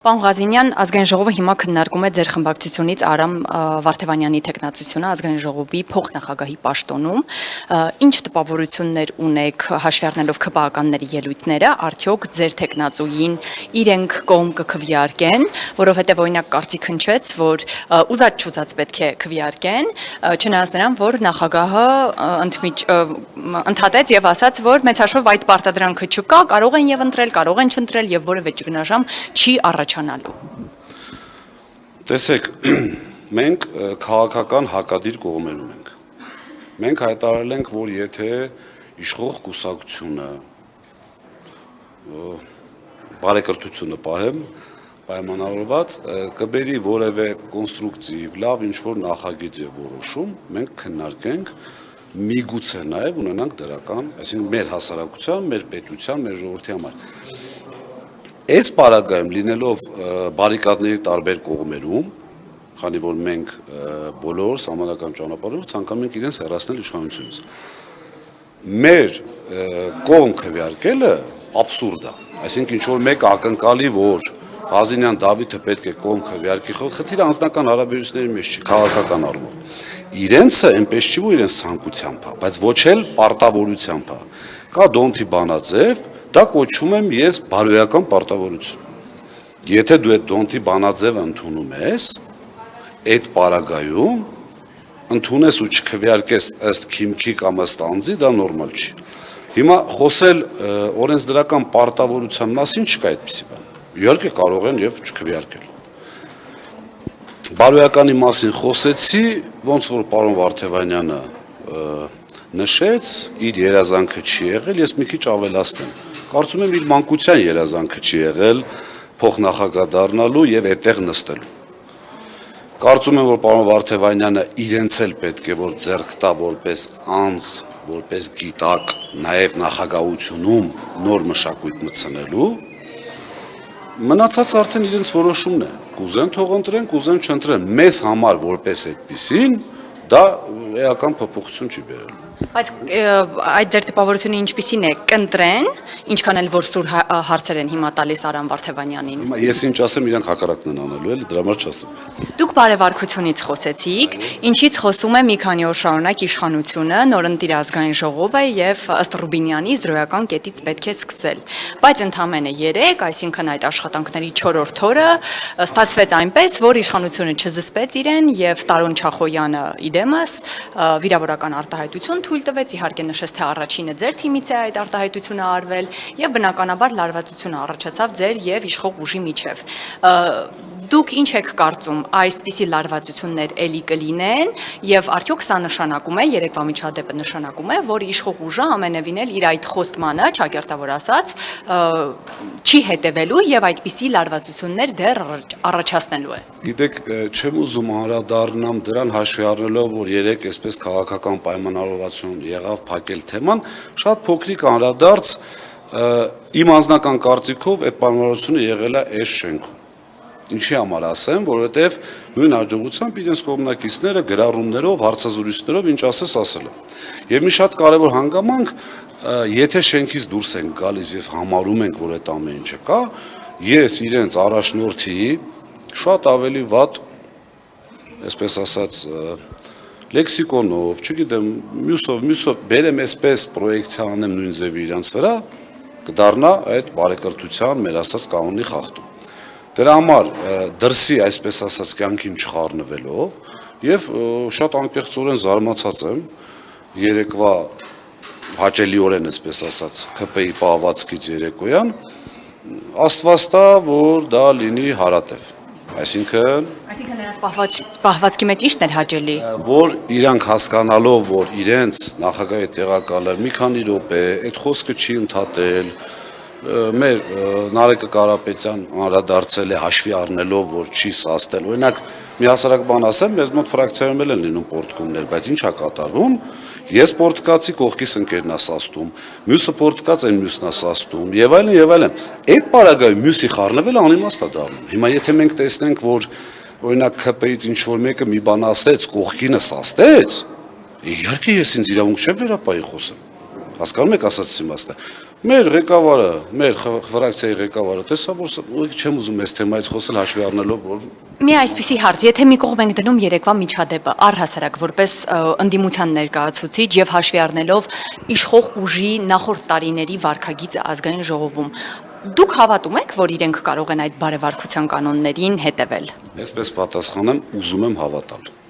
Պարոն Ղազինյան, Ազգային ժողովը հիմա քննարկում է ձեր խմբակցությունից Արամ Վարդևանյանի թեկնածությունը Ազգային ժողովի փոխնախագահի պաշտոնում, ինչ տպավորություններ ունեք հաշվի առնելով ՔՊԱ-ականների ելույթները, արդյոք ձեր թեկնածուին իրենք կողմ կքվեարկեն, որովհետև օրինակ կարծիք հնչեց, որ ուզած-չուզած պետք է քվեարկեն, չնայած նրան, որ նախագահը ընդհատեց եւ ասաց, որ մեծ հաշվով այդ պարտադրանքը չկա, կարող են եւ ընտրել, կարող են չընտրել եւ որևէ ճգնաժամ չի առաջանալու։ Տեսեք, մենք քաղաքական հակադիր կողմերում ենք։ Մենք հայտարարել ենք, որ եթե իշխող կուսակցությունը բարեկրթությունը պահեմ, պայմանավորված կբերի որևէ կոնստրուկտիվ, լավ ինչ-որ նախագիծ եւ որոշում, մենք քննարկենք, միգուցե նաեւ ունենանք դրական, այսինքն մեր հասարակության, մեր պետության, մեր ժողովրդի համար։ Այս պարագայում լինելով բարիկադների տարբեր կողմերում, քանի որ մենք բոլոր սահմանական ճանապարհով ցանկանում ենք իրենց հեռացնել իշխանությունից։ Մեր կողմ քվեարկելը աբսուրդ է, այսինքն ինչ որ մեկ ակնկալի, որ Ղազինյան Դավիթը պետք է կողմ քվեարկի, խնդիրը անձնական հարաբերությունների մեջ չի, քաղաքական առումով։ Իրենցը այնպես չի, որ իրենց ցանկությամբ է, բայց ոչ էլ պարտավորությամբ է։ Կա Դոնթի բանաձև, դա կոչում եմ ես բարոյական պարտավորություն։ Եթե դու այդ Դոնթի բանաձևը ընդունում ես, այդ պարագայում ընդունես ու չքվեարկես ըստ քիմքի կամ ըստ անձի, դա նորմալ չի։ Հիմա խոսել օրենսդրական պարտավորության մասին չկա այդպիսի բան։ Իհարկե կարող են եւ չքվեարկել։ Բարոյականի մասին խոսեցի, ոնց որ պարոն Վարդևանյանը նշեց, իր երազանքը չի եղել, ես մի քիչ ավելացնեմ։ Կարծում եմ իր մանկության երազանքը չի եղել փոխնախագահ դառնալու եւ այդտեղ նստելու։ Կարծում եմ, որ պարոն Վարդևանյանը իրենց էլ պետք է որ ձեռք տա որպես անձ, որպես գիտակ, նաեւ նախագահությունում նոր մշակույթ մտցնելու։ Մնացած արդեն իրենց որոշումն է։ Կուզեն թող ընտրեն, կուզեն չընտրեն։ Մեզ համար որպես այդպիսին դա էական փոփոխություն չի բերել։ Բայց այդ ձեր տպավորությունը ինչպիսին է, կընտրեն, ինչքան էլ որ սուր հարցեր են հիմա տալիս Արամ Վարդևանյանին։ Հիմա ես ինչ ասեմ, իրանք հակառակն են անելու, էլի դրա համար չասեմ։ Դուք բարևարկությունից խոսեցիք, ինչից խոսում է մի քանի օր շարունակ իշխանությունը, նորընտիր Ազգային ժողովը եւ ըստ Ռուբինյանի զրոյական կետից պետք է սկսել։ Բայց ընդամենը 3, այսինքն այդ աշխատանքների 4-րդ օրը ստացվեց այնպես, որ իշխանությունը չզսպեց իրեն եւ Տարոն Չախոյանը իդեմս վիրավորական արտահայտություն թույլ տվեց, իհարկե նշեց, թե առաջինը ձեր թիմից է այդ արտահայտությունը արվել եւ բնականաբար լարվածությունը առաջացավ ձեր եւ իշխող ուժի միջև։ Դուք ինչ եք կարծում, այսպիսի լարվածություններ էլի կլինեն եւ արդյոք սա նշանակում է, երեկվա միջադեպը նշանակում է, որ իշխող ուժը ամենևին էլ իր այդ խոստմանը, ճակերտավոր ասած, չի հետևելու եւ այդպիսի լարվածություններ դեռ առաջացնելու է։ Գիտեք, չեմ ուզում անդրադառնամ դրան հաշվի առնելով, որ երեք այսպես քաղաքական պայմանավորվածություն եղավ փակել թեման, շատ փոքրիկ անդրադարձ իմ անձնական կարծիքով այդ պայմանավորվածությունը եղել է այս շենքում։ Ինչի համար ասեմ, որովհետև նույն հաջողությամբ իրենց կողմնակիցները գրառումներով, հարցազրույցներով ինչ ասես ասել են։ Եվ մի շատ կարևոր հանգամանք, եթե շենքից դուրս ենք գալիս եւ համարում ենք, որ այդ ամեն ինչը կա, ես իրենց առաջնորդի շատ ավելի վատ, այսպես ասած, լեքսիկոնով, չգիտեմ, մյուսով բերեմ այսպես պրոյեկցիա անեմ նույն ձևի իրանց վրա, կդառնա այդ բարեկրթության մեր ասած կանոնի խախտում։ Դրա համար դրսի, այսպես ասած, կյանքին չխառնվելով եւ շատ անկեղծորեն զարմացած եմ երեկվա հաճելիորեն, այսպես ասած, ՔՊ-ի պահվածքից երեկոյան, աստված տա, որ դա լինի հարատև։ Այսինքն նրանց պահվածքի մեջ ի՞նչն էր հաճելի։ Որ իրանք հասկանալով, որ իրենց նախագահի տեղակալը մի քանի րոպե այդ խոսքը չի ընդհատել, մեր Նարեկը Կարապետյան անդրադարձել է հաշվի առնելով, որ չի սաստել։ Օրինակ, մի հասարակ բան ասեմ, մեզ մոտ ֆրակցիայում էլ են լինում պորտկումներ, բայց ինչ է կատարվում։ Ես պորտկացի կողքիս ընկերն է սաստում, մյուսը պորտկաց այն մյուսն է սաստում, եւ այլն եւ այլն։ Այդ պարագայում մյուսի խառնվելը անիմաստ է դառնում։ Հիմա եթե մենք տեսնենք, որ օրինակ ՔՊ-ից ինչ որ մեկը մի բան ասեց, կողքինը սաստեց, իհարկե ես ինձ իրավունք չեմ վերապահի խոսեմ։ Հասկանում եք ասածս իմաստը։ Մեր ղեկավարը, մեր ֆրակցիայի ղեկավարը տեսա, որ չեմ ուզում այս թեմայից խոսել հաշվի առնելով, որ Մի այսպիսի հարց, եթե մի կողմ ենք դնում երեկվա միջադեպը, առհասարակ որպես ընդդիմության ներկայացուցիչ եւ հաշվի առնելով իշխող ուժի նախորդ տարիների վարքագիծը ազգային ժողովում, դուք հավատում եք, որ իրենք կարող են այդ բարեվարկության կանոններին հետևել։ այսպես պատասխանեմ, ուզում եմ հավատալ։